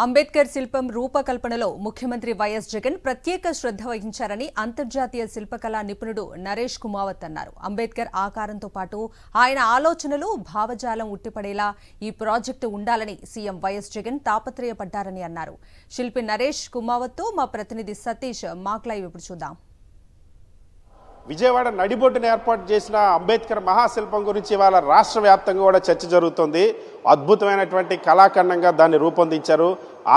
అంబేద్కర్ శిల్పం రూపకల్పనలో ముఖ్యమంత్రి వైఎస్ జగన్ ప్రత్యేక శ్రద్ధ వహించారని అంతర్జాతీయ శిల్పకళా నిపుణుడు నరేష్ కుమావత్ అన్నారు. అంబేద్కర్ ఆకారంతో పాటు ఆయన ఆలోచనలు, భావజాలం ఉట్టిపడేలా ఈ ప్రాజెక్టు ఉండాలని సీఎం వైఎస్ జగన్ తాపత్రయపడ్డారని అన్నారు. శిల్పి నరేష్ కుమావత్తో మా ప్రతినిధి సతీష్ మాక్ లైవ్ ఇప్పుడు చూద్దాం. విజయవాడ నడిబొడ్డున ఏర్పాటు చేసిన అంబేద్కర్ మహాశిల్పం గురించి ఇవాళ రాష్ట్ర వ్యాప్తంగా కూడా చర్చ జరుగుతుంది. అద్భుతమైనటువంటి కళాఖండంగా దాన్ని రూపొందించారు.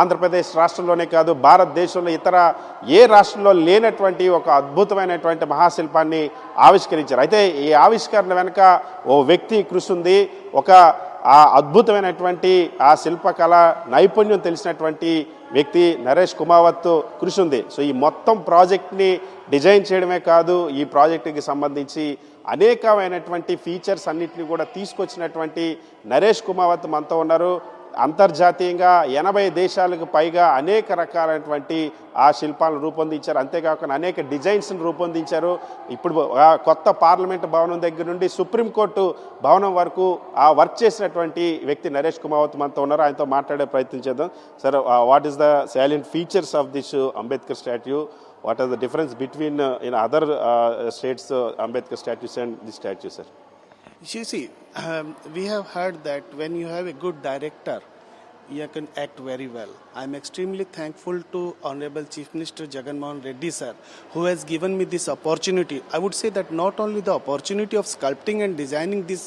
ఆంధ్రప్రదేశ్ రాష్ట్రంలోనే కాదు, భారతదేశంలో ఇతర ఏ రాష్ట్రంలో లేనటువంటి ఒక అద్భుతమైనటువంటి మహాశిల్పాన్ని ఆవిష్కరించారు. అయితే ఈ ఆవిష్కరణ వెనుక ఓ వ్యక్తి కృషి ఉంది. ఒక అద్భుతమైనటువంటి ఆ శిల్పకళ నైపుణ్యం తెలిసినటువంటి వ్యక్తి నరేష్ కుమావత్ కృషి ఉంది. సో ఈ మొత్తం ప్రాజెక్ట్ని డిజైన్ చేయడమే కాదు, ఈ ప్రాజెక్టుకి సంబంధించి అనేకమైనటువంటి ఫీచర్స్ అన్నింటినీ కూడా తీసుకొచ్చినటువంటి నరేష్ కుమావత్ మనతో ఉన్నారు. అంతర్జాతీయంగా 80 దేశాలకు పైగా అనేక రకాలైనటువంటి ఆ శిల్పాలను రూపొందించారు. అంతేకాకుండా అనేక డిజైన్స్ను రూపొందించారు. ఇప్పుడు కొత్త పార్లమెంట్ భవనం దగ్గర నుండి సుప్రీంకోర్టు భవనం వరకు ఆ వర్క్ చేసినటువంటి వ్యక్తి నరేష్ కుమావత్ మనతో ఉన్నారు. ఆయనతో మాట్లాడే ప్రయత్నం చేద్దాం. Sir, what is the salient features of this Ambedkar statue? What are the difference between in other states Ambedkar statues and this statue, sir? You see, we have heard that when you have a good director, you can act very well. I am extremely thankful to Honorable Chief Minister Jagan Mohan Reddy sir, who has given me this opportunity. I would say that not only the opportunity of sculpting and designing this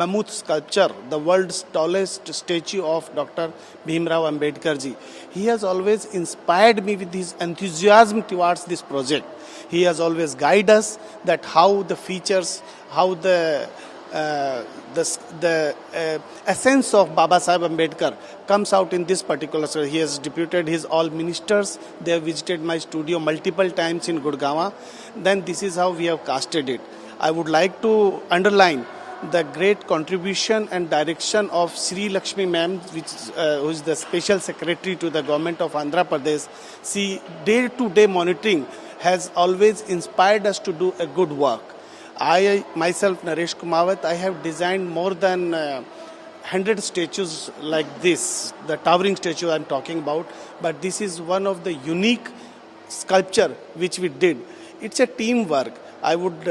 mammoth sculpture, the world's tallest statue of Dr. Bhimrao Ambedkar ji, he has always inspired me with his enthusiasm towards this project. He has always guided us that how the features, how the essence of Baba Saheb Ambedkar comes out in this particular story. He has deputed his all ministers. They have visited my studio multiple times in Gurgaon. Then this is how we have casted it. I would like to underline the great contribution and direction of Sri Lakshmi ma'am, who is the special secretary to the government of Andhra Pradesh. See, day-to-day monitoring has always inspired us to do a good work. I myself, Naresh Kumavat, I have designed more than 100 statues like this, the towering statue I'm talking about, but this is one of the unique sculpture which we did. It's a teamwork. I would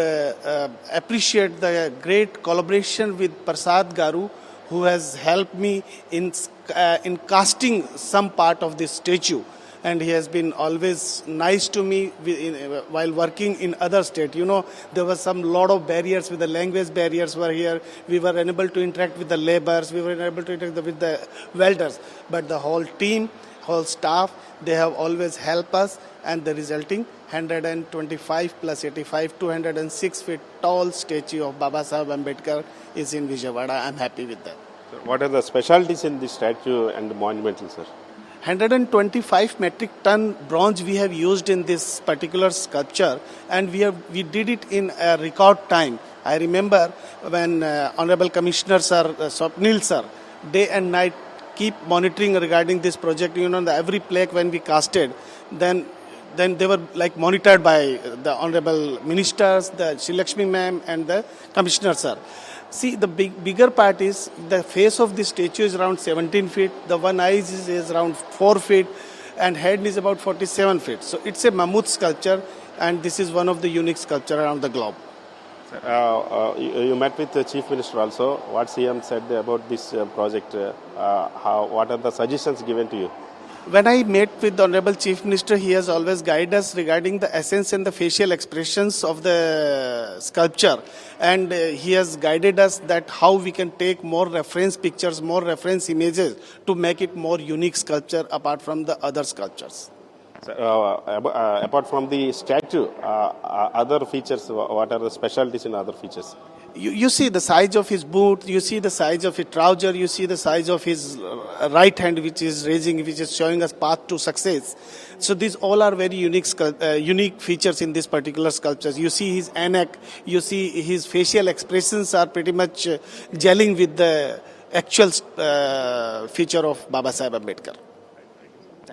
appreciate the great collaboration with Prasad Garu, who has helped me in casting some part of this statue. And he has been always nice to me while working in other states. You know, there was some lot of barriers with the language barriers were here. We were unable to interact with the laborers. We were unable to interact with the welders. But the whole team, whole staff, they have always helped us. And the resulting 125 plus 85, 206 feet tall statue of Baba Saheb Ambedkar is in Vijayawada. I'm happy with that. So what are the specialties in this statue and the monumental, sir? 125 metric ton bronze we have used in this particular sculpture, and we did it in a record time. I remember when Honorable Commissioner sir, Swapnil sir, day and night keep monitoring regarding this project. You know, every plaque when we casted, then they were like monitored by the Honorable Ministers, the Sri Lakshmi ma'am and the Commissioner sir. See, the bigger part is the face of this statue is around 17 feet, the one eye is around 4 feet, and head is about 47 feet. So it's a mammoth sculpture, and this is one of the unique sculpture around the globe. You met with the Chief Minister also. What CM said about this project? What are the suggestions given to you? When I met with the Honorable Chief Minister, he has always guided us regarding the essence and the facial expressions of the sculpture. And he has guided us that how we can take more reference pictures, more reference images to make it more unique sculpture apart from the other sculptures. Apart from the statue, other features, what are the specialties in other features? You see the size of his boot, you see the size of his trouser, you see the size of his right hand which is raising, which is showing us path to success. So these all are very unique features in this particular sculptures. You see his neck, you see his facial expressions are pretty much gelling with the actual feature of Baba Saheb Ambedkar.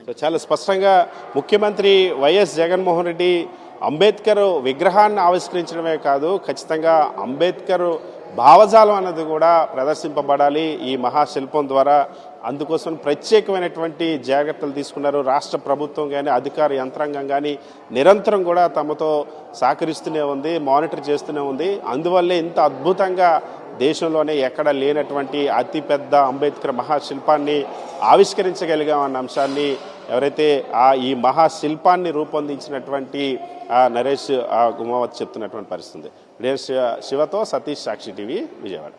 So చాలా స్పష్టంగా ముఖ్యమంత్రి YS Jaganmohan Reddy Ambedkar విగ్రహాన్ని ఆవిష్కరించడమే కాదు, ఖచ్చితంగా అంబేద్కర్ భావజాలం అన్నది కూడా ప్రదర్శింపబడాలి ఈ మహాశిల్పం ద్వారా. అందుకోసం ప్రత్యేకమైనటువంటి జాగ్రత్తలు తీసుకున్నారు. రాష్ట్ర ప్రభుత్వం కానీ అధికార యంత్రాంగం కానీ నిరంతరం కూడా తమతో సహకరిస్తూనే ఉంది, మానిటర్ చేస్తూనే ఉంది. అందువల్లే ఇంత అద్భుతంగా దేశంలోనే ఎక్కడ లేనటువంటి అతిపెద్ద అంబేద్కర్ మహాశిల్పాన్ని ఆవిష్కరించగలిగామన్న అంశాన్ని ఎవరైతే ఈ మహాశిల్పాన్ని రూపొందించినటువంటి నరేష్ గుమావత్ చెప్తున్నటువంటి పరిస్థితి. శివతో సతీష్, సాక్షి టీవీ, విజయవాడ.